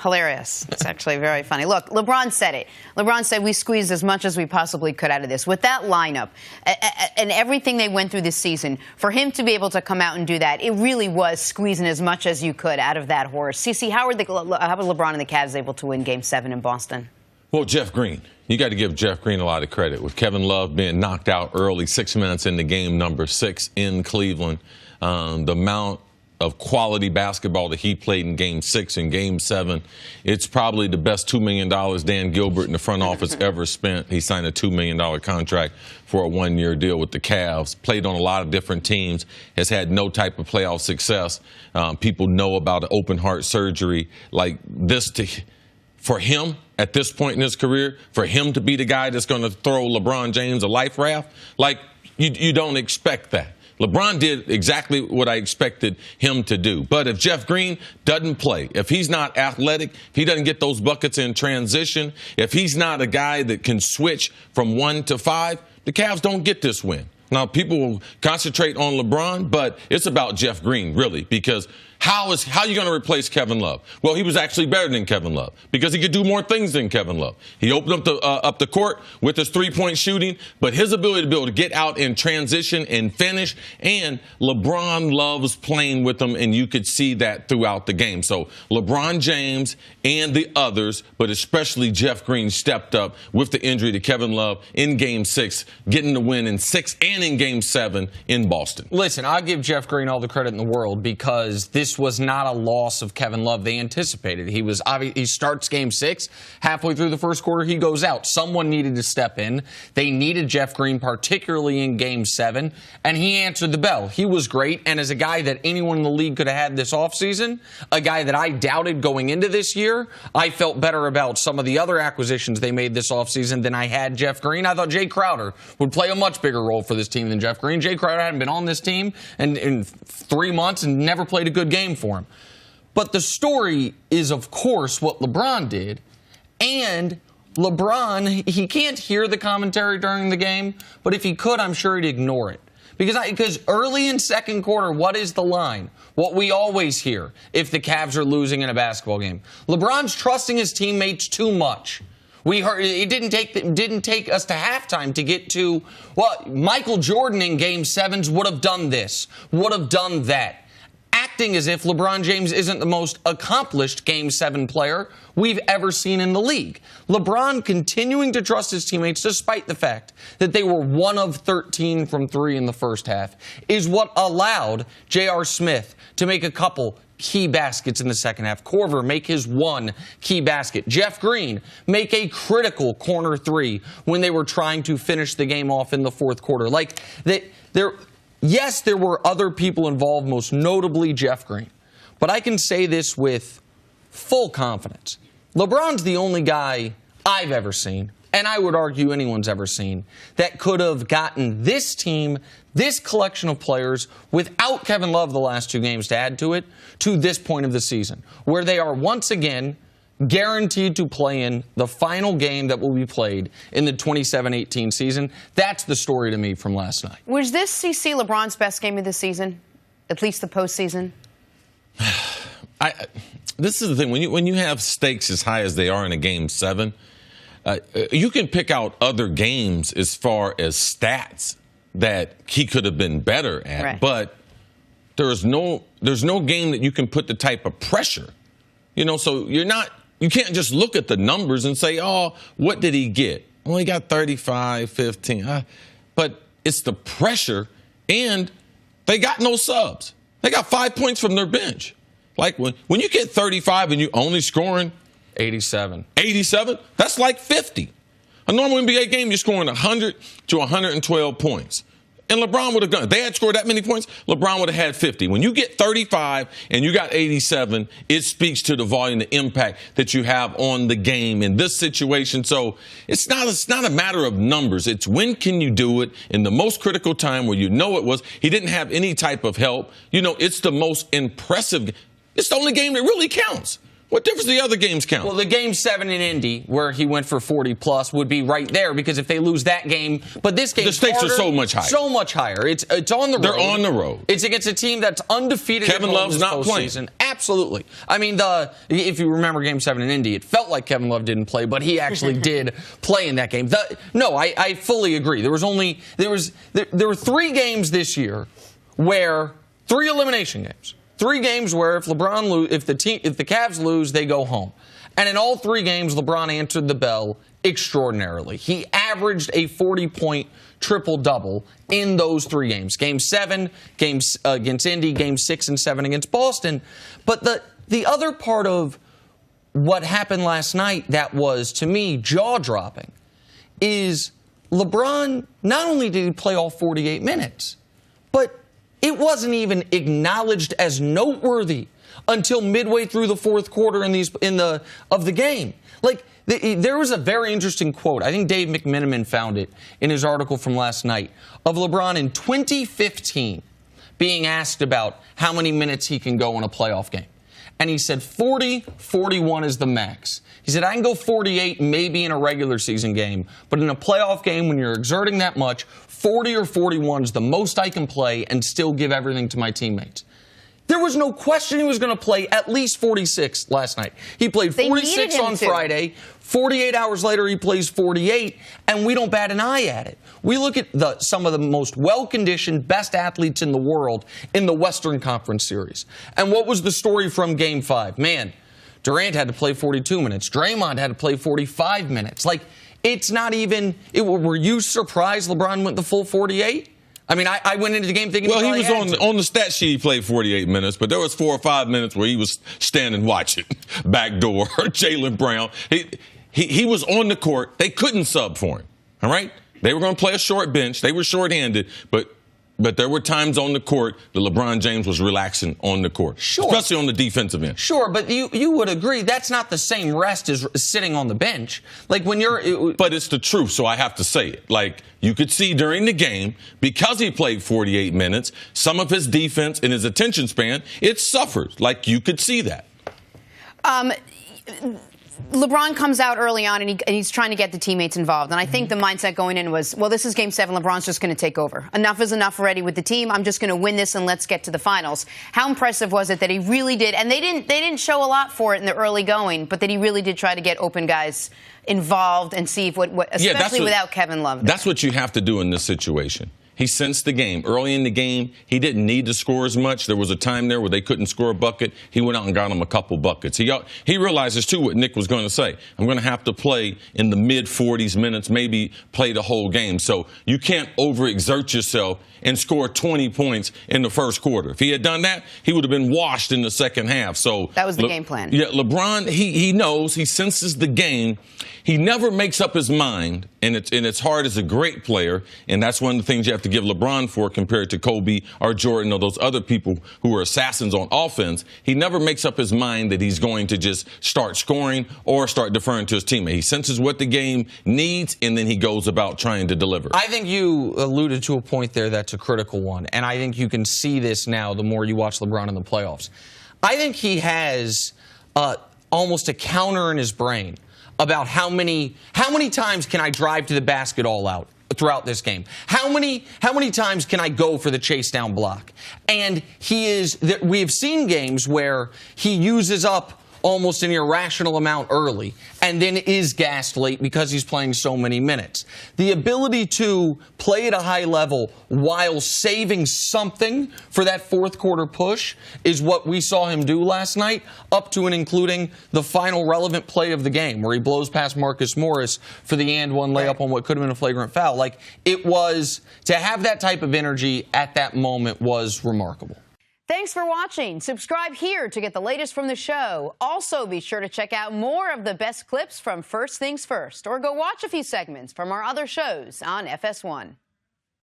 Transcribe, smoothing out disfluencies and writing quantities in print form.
hilarious. It's actually very funny. Look, LeBron said it. LeBron said we squeezed as much as we possibly could out of this. With that lineup and everything they went through this season, for him to be able to come out and do that, it really was squeezing as much as you could out of that horse. Cece, how was LeBron and the Cavs able to win Game 7 in Boston? Well, Jeff Green. You got to give Jeff Green a lot of credit. With Kevin Love being knocked out early, 6 minutes into game number 6 in Cleveland, the amount of quality basketball that he played in Game 6 and Game 7, it's probably the best $2 million Dan Gilbert in the front office ever spent. He signed a $2 million contract for a one-year deal with the Cavs, played on a lot of different teams, has had no type of playoff success. People know about an open heart surgery like this. For him, at this point in his career, for him to be the guy that's going to throw LeBron James a life raft, like you don't expect that. LeBron did exactly what I expected him to do. But if Jeff Green doesn't play, if he's not athletic, if he doesn't get those buckets in transition, if he's not a guy that can switch from 1 to 5, the Cavs don't get this win. Now, people will concentrate on LeBron, but it's about Jeff Green, really, because how are you going to replace Kevin Love? Well, he was actually better than Kevin Love because he could do more things than Kevin Love. He opened up the court with his three-point shooting, but his ability to be able to get out and transition and finish, and LeBron loves playing with him, and you could see that throughout the game. So LeBron James and the others, but especially Jeff Green, stepped up with the injury to Kevin Love in Game 6, getting the win in 6 and in Game 7 in Boston. Listen, I'll give Jeff Green all the credit in the world because this was not a loss of Kevin Love they anticipated. He starts Game 6. Halfway through the first quarter, he goes out. Someone needed to step in. They needed Jeff Green, particularly in Game 7, and he answered the bell. He was great, and as a guy that anyone in the league could have had this offseason, a guy that I doubted going into this year, I felt better about some of the other acquisitions they made this offseason than I had Jeff Green. I thought Jay Crowder would play a much bigger role for this team than Jeff Green. Jay Crowder hadn't been on this team in 3 months and never played a good game for him. But the story is, of course, what LeBron did. And LeBron, he can't hear the commentary during the game, but if he could, I'm sure he'd ignore it. Because early in second quarter, what is the line? What we always hear if the Cavs are losing in a basketball game. LeBron's trusting his teammates too much. We heard it didn't take us to halftime to get to, well, Michael Jordan in Game 7s would have done this, would have done that. Acting as if LeBron James isn't the most accomplished Game 7 player we've ever seen in the league. LeBron continuing to trust his teammates despite the fact that they were 1 of 13 from 3 in the first half is what allowed J.R. Smith to make a couple key baskets in the second half. Korver make his 1 key basket. Jeff Green make a critical corner 3 when they were trying to finish the game off in the fourth quarter. Yes, there were other people involved, most notably Jeff Green. But I can say this with full confidence. LeBron's the only guy I've ever seen, and I would argue anyone's ever seen, that could have gotten this team, this collection of players, without Kevin Love the last 2 games to add to it, to this point of the season, where they are once again guaranteed to play in the final game that will be played in the 27-18 season. That's the story to me from last night. Was this CC LeBron's best game of the season? At least the postseason? This is the thing. When you have stakes as high as they are in a Game 7, you can pick out other games as far as stats that he could have been better at. Right. But there's no game that you can put the type of pressure. So you can't just look at the numbers and say, oh, what did he get? Well, he got 35, 15. But it's the pressure, and they got no subs. They got 5 points from their bench. Like when you get 35 and you only scoring 87, that's like 50. A normal NBA game, you're scoring 100 to 112 points. And LeBron would have done it. If they had scored that many points, LeBron would have had 50. When you get 35 and you got 87, it speaks to the volume, the impact that you have on the game in this situation. So it's not a matter of numbers. It's when can you do it in the most critical time where it was. He didn't have any type of help. It's the most impressive. It's the only game that really counts. What difference do the other games count? Well, the Game 7 in Indy, where he went for 40-plus, would be right there, because if they lose that game, but this game, the stakes are so much higher. So much higher. It's on the road. They're on the road. It's against a team that's undefeated. Kevin Love's not playing. Absolutely. I mean, if you remember Game 7 in Indy, it felt like Kevin Love didn't play, but he actually did play in that game. I fully agree. There were 3 games this year where 3 elimination games. 3 games where if the Cavs lose, they go home. And in all 3 games, LeBron answered the bell extraordinarily. He averaged a 40-point triple-double in those 3 games. Game 7, games against Indy, Game 6 and 7 against Boston. But the other part of what happened last night that was, to me, jaw-dropping is LeBron, not only did he play all 48 minutes, but it wasn't even acknowledged as noteworthy until midway through the fourth quarter of the game. Like, there was a very interesting quote. I think Dave McMenamin found it in his article from last night of LeBron in 2015 being asked about how many minutes he can go in a playoff game. And he said 40, 41 is the max. He said, I can go 48 maybe in a regular season game, but in a playoff game when you're exerting that much, 40 or 41 is the most I can play and still give everything to my teammates. There was no question he was going to play at least 46 last night. He played 46 on Friday. 48 hours later, he plays 48, and we don't bat an eye at it. We look at some of the most well-conditioned, best athletes in the world in the Western Conference Series. And what was the story from Game 5? Man, Durant had to play 42 minutes. Draymond had to play 45 minutes. Like, it's not even – were you surprised LeBron went the full 48? I mean, I went into the game thinking. Well, he was on the stat sheet. He played 48 minutes, but there was 4 or 5 minutes where he was standing watching, backdoor, Jaylen Brown. He was on the court. They couldn't sub for him. All right, they were going to play a short bench. They were shorthanded, but there were times on the court that LeBron James was relaxing on the court, especially on the defensive end. Sure, but you would agree that's not the same rest as sitting on the bench. Like when But it's the truth, so I have to say it. Like you could see during the game, because he played 48 minutes, some of his defense and his attention span, it suffered. Like you could see that. LeBron comes out early on, and he's trying to get the teammates involved. And I think the mindset going in was, well, this is Game 7. LeBron's just going to take over. Enough is enough already with the team. I'm just going to win this, and let's get to the finals. How impressive was it that he really did? And they didn't show a lot for it in the early going, but that he really did try to get open guys involved and see especially without Kevin Love. That's what you have to do in this situation. He sensed the game. Early in the game, he didn't need to score as much. There was a time there where they couldn't score a bucket. He went out and got him a couple buckets. He realizes, too, what Nick was going to say. I'm going to have to play in the mid-40s minutes, maybe play the whole game. So you can't overexert yourself and score 20 points in the first quarter. If he had done that, he would have been washed in the second half. So that was the game plan. Yeah, LeBron, he knows, he senses the game. He never makes up his mind, and it's hard as a great player, and that's one of the things you have to give LeBron for compared to Kobe or Jordan or those other people who are assassins on offense. He never makes up his mind that he's going to just start scoring or start deferring to his teammate. He senses what the game needs, and then he goes about trying to deliver. I think you alluded to a point there that's a critical one, and I think you can see this now the more you watch LeBron in the playoffs. I think he has almost a counter in his brain about how many times can I drive to the basket all out throughout this game? How many times can I go for the chase down block? And we have seen games where he uses up almost an irrational amount early and then is gassed late because he's playing so many minutes. The ability to play at a high level while saving something for that fourth quarter push is what we saw him do last night, up to and including the final relevant play of the game where he blows past Marcus Morris for the and one layup on what could have been a flagrant foul. Like, it was, to have that type of energy at that moment was remarkable. Thanks for watching. Subscribe here to get the latest from the show. Also, be sure to check out more of the best clips from First Things First, or go watch a few segments from our other shows on FS1.